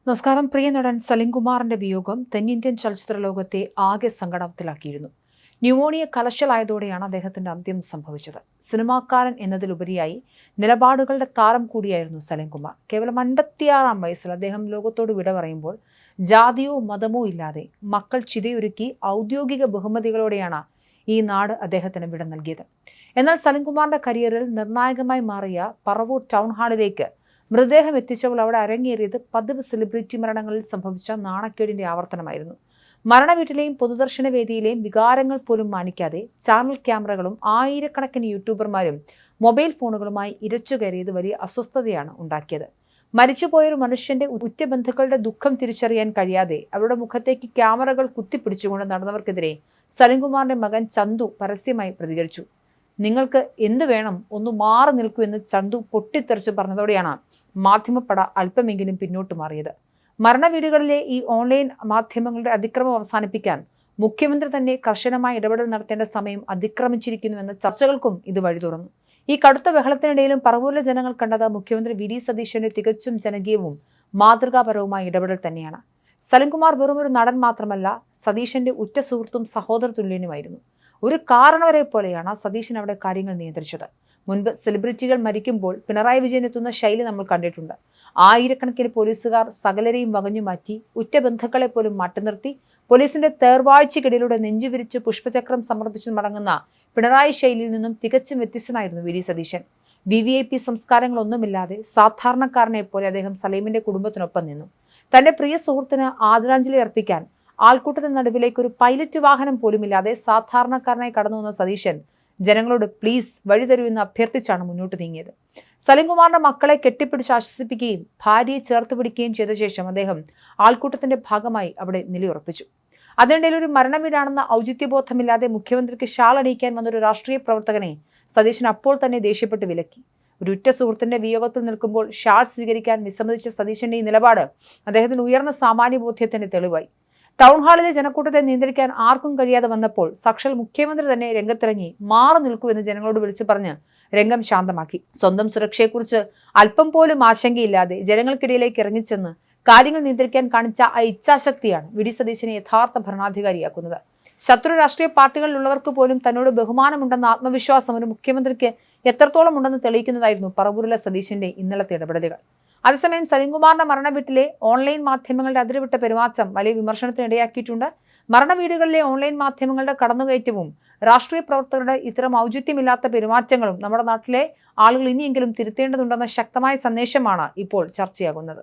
നമസ്കാരം. പ്രിയ നടൻ സലിംകുമാറിന്റെ വിയോഗം തെന്നിന്ത്യൻ ചലച്ചിത്ര ലോകത്തെ ആകെ സങ്കടത്തിലാക്കിയിരുന്നു. ന്യൂമോണിയ കലശലായതോടെയാണ് അദ്ദേഹത്തിന്റെ അന്ത്യം സംഭവിച്ചത്. സിനിമാക്കാരൻ എന്നതിലുപരിയായി നിലപാടുകളുടെ താരം കൂടിയായിരുന്നു സലിംകുമാർ. കേവലം 56-ാം വയസ്സിൽ അദ്ദേഹം ലോകത്തോട് വിട പറയുമ്പോൾ ജാതിയോ മതമോ ഇല്ലാതെ മക്കൾ ചിതയൊരുക്കി ഔദ്യോഗിക ബഹുമതികളോടെയാണ് ഈ നാട് അദ്ദേഹത്തിന് വിട നൽകിയത്. എന്നാൽ സലിംകുമാറിന്റെ കരിയറിൽ നിർണായകമായി മാറിയ പറവൂർ ടൗൺ ഹാളിലേക്ക് മൃതദേഹം എത്തിച്ചപ്പോൾ അവിടെ അരങ്ങേറിയത് പതിവ് സെലിബ്രിറ്റി മരണങ്ങളിൽ സംഭവിച്ച നാണക്കേടിന്റെ ആവർത്തനമായിരുന്നു. മരണവീട്ടിലെയും പൊതുദർശന വേദിയിലെയും വികാരങ്ങൾ പോലും മാനിക്കാതെ ചാനൽ ക്യാമറകളും ആയിരക്കണക്കിന് യൂട്യൂബർമാരും മൊബൈൽ ഫോണുകളുമായി ഇരച്ചുകയറിയത് വലിയ അസ്വസ്ഥതയാണ് ഉണ്ടാക്കിയത്. മരിച്ചുപോയൊരു മനുഷ്യന്റെ ഉറ്റബന്ധുക്കളുടെ ദുഃഖം തിരിച്ചറിയാൻ കഴിയാതെ അവരുടെ മുഖത്തേക്ക് ക്യാമറകൾ കുത്തിപ്പിടിച്ചുകൊണ്ട് നടന്നവർക്കെതിരെ സലിംകുമാറിന്റെ മകൻ ചന്തു പരസ്യമായി പ്രതികരിച്ചു. നിങ്ങൾക്ക് എന്ത് വേണം, ഒന്ന് മാറി നിൽക്കൂ എന്ന് ചന്തു പൊട്ടിത്തെറിച്ച് പറഞ്ഞതോടെയാണ് മാധ്യമപ്പട അല്പമെങ്കിലും പിന്നോട്ട് മാറിയത്. മരണവീടുകളിലെ ഈ ഓൺലൈൻ മാധ്യമങ്ങളുടെ അതിക്രമം അവസാനിപ്പിക്കാൻ മുഖ്യമന്ത്രി തന്നെ കർശനമായ ഇടപെടൽ നടത്തേണ്ട സമയം അതിക്രമിച്ചിരിക്കുന്നുവെന്ന ചർച്ചകൾക്കും ഇത് വഴി തുറന്നു. ഈ കടുത്ത ബഹളത്തിനിടയിലും പറവൂരിലെ ജനങ്ങൾ കണ്ടത് മുഖ്യമന്ത്രി വി ഡി സതീശന്റെ തികച്ചും ജനകീയവും മാതൃകാപരവുമായ ഇടപെടൽ തന്നെയാണ്. സലിംകുമാർ വെറുമൊരു നടൻ മാത്രമല്ല, സതീശന്റെ ഉറ്റ സുഹൃത്തും സഹോദര തുല്യനുമായിരുന്നു. ഒരു കാരണവരെ പോലെയാണ് സതീശൻ അവിടെ കാര്യങ്ങൾ നിയന്ത്രിച്ചത്. മുൻപ് സെലിബ്രിറ്റികൾ മരിക്കുമ്പോൾ പിണറായി വിജയൻ എത്തുന്ന ശൈലി നമ്മൾ കണ്ടിട്ടുണ്ട്. ആയിരക്കണക്കിന് പോലീസുകാർ സകലരെയും വകഞ്ഞു മാറ്റി ഉറ്റ ബന്ധുക്കളെ പോലും മാറ്റിനിർത്തി പോലീസിന്റെ തേർവാഴ്ചയ്ക്കിടയിലൂടെ നെഞ്ചുവിരിച്ച് പുഷ്പചക്രം സമർപ്പിച്ച് മടങ്ങുന്ന പിണറായി ശൈലിയിൽ നിന്നും തികച്ചും വ്യത്യസ്തനായിരുന്നു വി ഡി സതീശൻ. VVIP സംസ്കാരങ്ങളൊന്നുമില്ലാതെ സാധാരണക്കാരനെ പോലെ അദ്ദേഹം സലീമിന്റെ കുടുംബത്തിനൊപ്പം നിന്നു. തന്റെ പ്രിയ സുഹൃത്തിന് ആദരാഞ്ജലി അർപ്പിക്കാൻ ആൾക്കൂട്ടത്തിന് നടുവിലേക്ക് ഒരു പൈലറ്റ് വാഹനം പോലുമില്ലാതെ സാധാരണക്കാരനായി കടന്നു വന്ന സതീശൻ ജനങ്ങളോട് പ്ലീസ് വഴി തരൂ എന്ന് അഭ്യർത്ഥിച്ചാണ് മുന്നോട്ട് നീങ്ങിയത്. സലിംകുമാറിന്റെ മക്കളെ കെട്ടിപ്പിടിച്ച് ആശ്വസിപ്പിക്കുകയും ഭാര്യയെ ചേർത്ത് പിടിക്കുകയും ചെയ്ത ശേഷം അദ്ദേഹം ആൾക്കൂട്ടത്തിന്റെ ഭാഗമായി അവിടെ നിലയുറപ്പിച്ചു. അതിനിടയിൽ ഒരു മരണവീടാണെന്ന ഔചിത്യബോധമില്ലാതെ മുഖ്യമന്ത്രിക്ക് ഷാൾ അണിയിക്കാൻ വന്നൊരു രാഷ്ട്രീയ പ്രവർത്തകനെ സതീശൻ അപ്പോൾ തന്നെ ദേഷ്യപ്പെട്ട് വിലക്കി. ഒരു ഉറ്റ സുഹൃത്തിന്റെ വിയോഗത്തിൽ നിൽക്കുമ്പോൾ ഷാൾ സ്വീകരിക്കാൻ വിസമ്മതിച്ച സതീശന്റെ ഈ നിലപാട് അദ്ദേഹത്തിന് ഉയർന്ന സാമാന്യബോധ്യത്തിന്റെ തെളിവായി. ടൗൺ ഹാളിലെ ജനക്കൂട്ടത്തെ നിയന്ത്രിക്കാൻ ആർക്കും കഴിയാതെ വന്നപ്പോൾ സാക്ഷാൽ മുഖ്യമന്ത്രി തന്നെ രംഗത്തിറങ്ങി മാറി നിൽക്കൂ എന്ന് ജനങ്ങളോട് വിളിച്ചു പറഞ്ഞ് രംഗം ശാന്തമാക്കി. സ്വന്തം സുരക്ഷയെക്കുറിച്ച് അല്പം പോലും ആശങ്കയില്ലാതെ ജനങ്ങൾക്കിടയിലേക്ക് ഇറങ്ങിച്ചെന്ന് കാര്യങ്ങൾ നിയന്ത്രിക്കാൻ കാണിച്ച ആ ഇച്ഛാശക്തിയാണ് വി ഡി സതീശനെ യഥാർത്ഥ ഭരണാധികാരിയാക്കുന്നത്. ശത്രു രാഷ്ട്രീയ പാർട്ടികളിലുള്ളവർക്ക് പോലും തന്നോട് ബഹുമാനമുണ്ടെന്ന ആത്മവിശ്വാസം ഒരു മുഖ്യമന്ത്രിക്ക് എത്രത്തോളം ഉണ്ടെന്ന് തെളിയിക്കുന്നതായിരുന്നു പറവൂരിലെ സതീശന്റെ ഇന്നലത്തെ ഇടപെടലുകൾ. അതേസമയം സലിംകുമാറിന്റെ മരണവീട്ടിലെ ഓൺലൈൻ മാധ്യമങ്ങളുടെ അതിരുവിട്ട പെരുമാറ്റം വലിയ വിമർശനത്തിന് ഇടയാക്കിയിട്ടുണ്ട്. മരണവീടുകളിലെ ഓൺലൈൻ മാധ്യമങ്ങളുടെ കടന്നുകയറ്റവും രാഷ്ട്രീയ പ്രവർത്തകരുടെ ഇത്തരം ഔചിത്യമില്ലാത്ത പെരുമാറ്റങ്ങളും നമ്മുടെ നാട്ടിലെ ആളുകൾ ഇനിയെങ്കിലും തിരുത്തേണ്ടതുണ്ടെന്ന ശക്തമായ സന്ദേശമാണ് ഇപ്പോൾ ചർച്ചയാകുന്നത്.